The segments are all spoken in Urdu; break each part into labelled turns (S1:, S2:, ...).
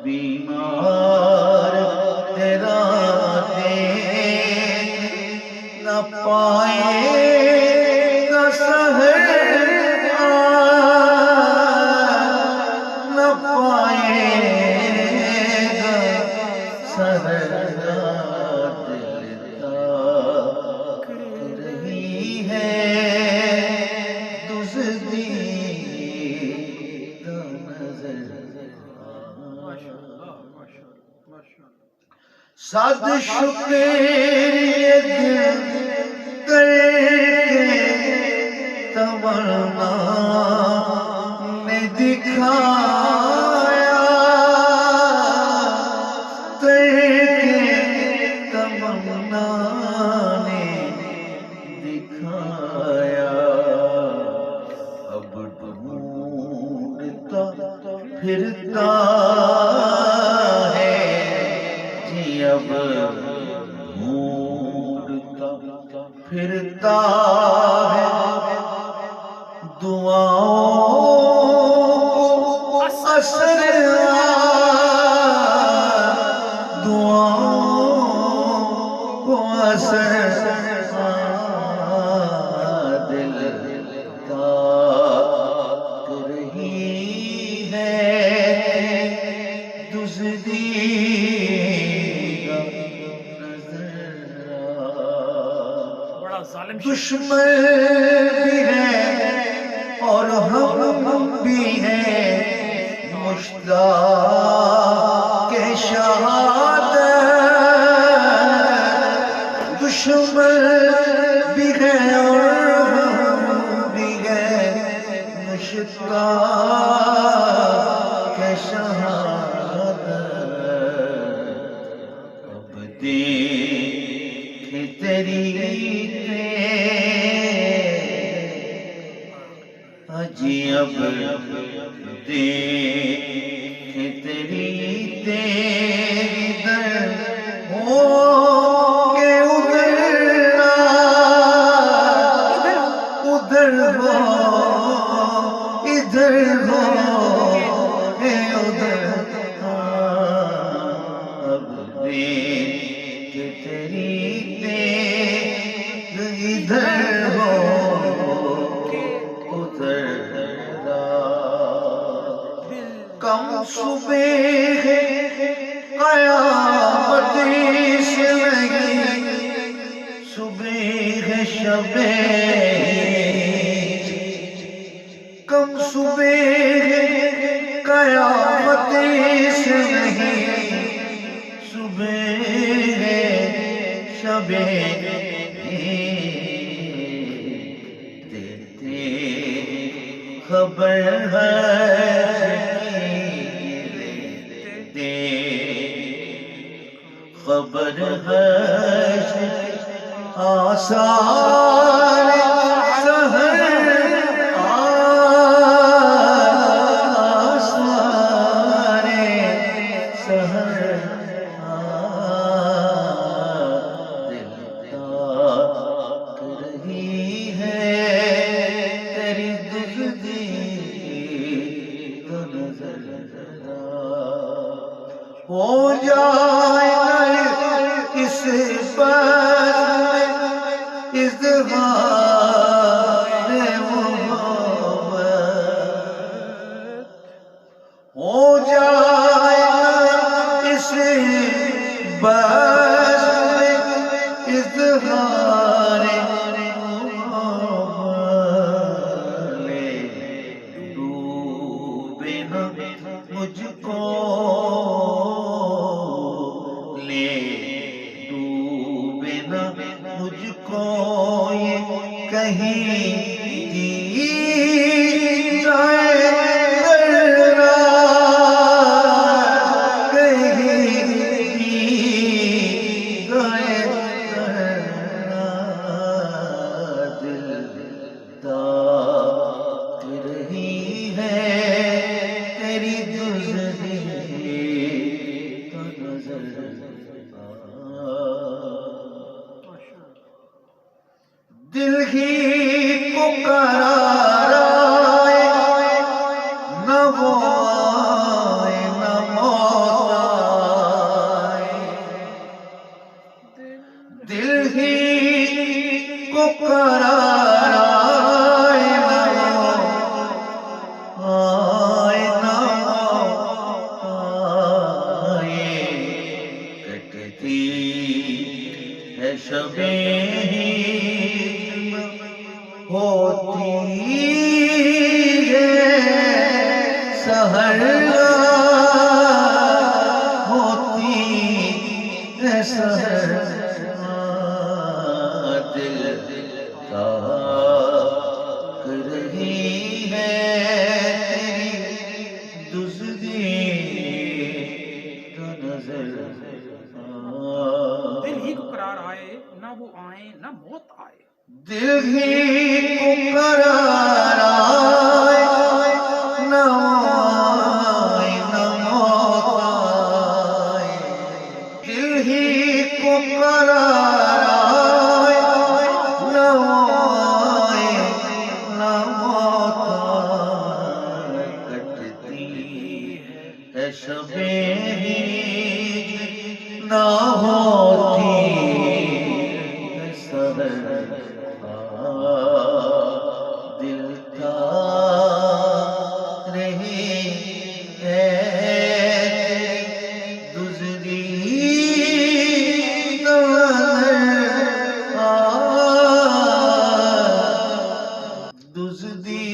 S1: بیمار تیرا دیکھ نہ پائے گا سحر نہ پائے گا سحر صد شکریہ دل کر کے تمنا نے دکھایا کر کے تمنا نے دکھایا اب ڈھونڈتا پھرتا اب ڈھونڈتا پھرتا ہے دعاؤں اثر دعاؤں کو اثر دل تاک رہی ہے دزدی دشمن بھی ہے اور ہم بھی ہیں مشتاق شہادت دشمن بھی ہے اور ہم بھی ہیں مشتاق شہادت اب دیکھ تیری جی اب دیکھ تیری تیری در ہو کے ادھر ہو ادھر ہو ادھر اب دیکھ تیری تیری ادھر ہو کم صبح قیامت سے نہیں صبح شب کم صبح قیامت سے نہیں صبح شب دیتے خبر ہے خبر ہے آثار سحر آثار سحر دل تاک رہی ہے تیری دزدی تو نظر ہو جائے اس بات میں اظہار محبت ہو جائے اس بات میں اظہار محبت لے ڈوبے نہ مجھ کو مجھ کو یہ کہیں دی جائے ذرا کہیں دی جائے ذرا دل تاک رہی ہے تیری ہے تیری دزدی کا نظر
S2: دل ہی کو قرار آئے نہ وہ آئے نہ موت آئے،
S1: دل ہی کو قرار آئے نہ آئے نہ موت آئے، دل ہی کو قرار آئے نہ آئے نہ موت آئے، کٹتی ہے شبیں ہجر نہ ہوتی ہے سحر، دل کا رہی ہے دزدی کا دزدی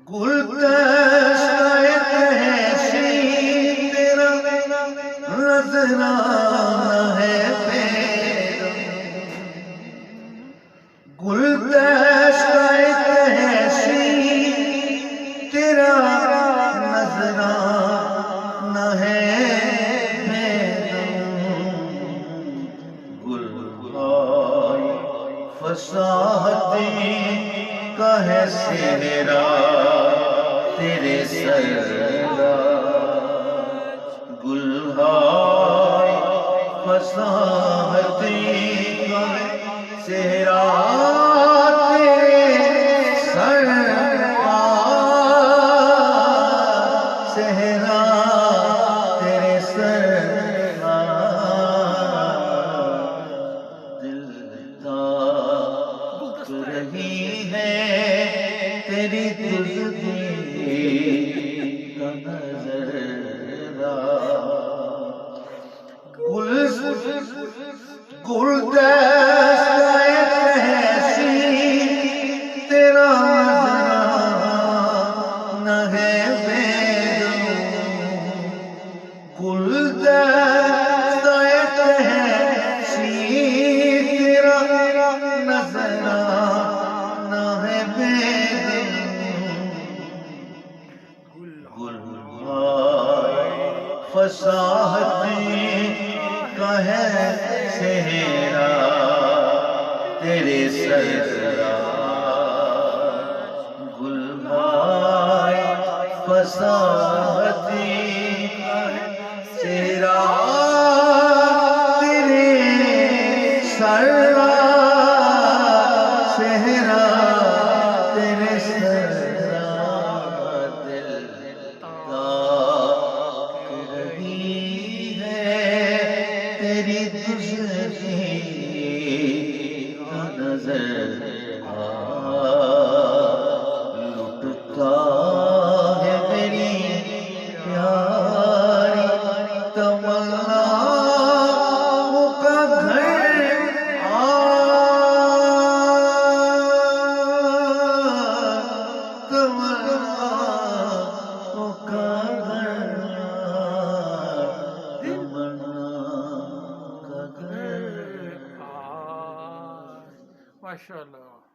S1: گلدستہ تحسین تیرا نذرانہ ہے پیرا، گلدستہ تحسین تیرا نذرانہ ہے پیرا، گلہائے فصاحتیں کا ہے سہرا تیرے سرراج، گلہائے فصاحتیں کا ہے سہرا تیرے سرراج، سہرا تیرے سرراج، دل تاک رہی ہے تیری دزدی کا نظرہ، گلدستہ تحسین تیرا نذرانہ ہے بیدم، گلدستہ تحسین تیرا نذرانہ ہے بیدم، گلہائے فصاحتیں کا ہے سہرا تیرے سرراج، گلہائے فصاحتیں کا ہے سہرا تیرے سرراج، سہرا تیرے سرراج، دل تاک رہی ہے تیری دزدی کا نظر، لٹتا ہے میری پیاری تمناؤں کا گھر، تمناؤں کا گھر، تمنا کا گھر۔
S2: ماشاء اللہ۔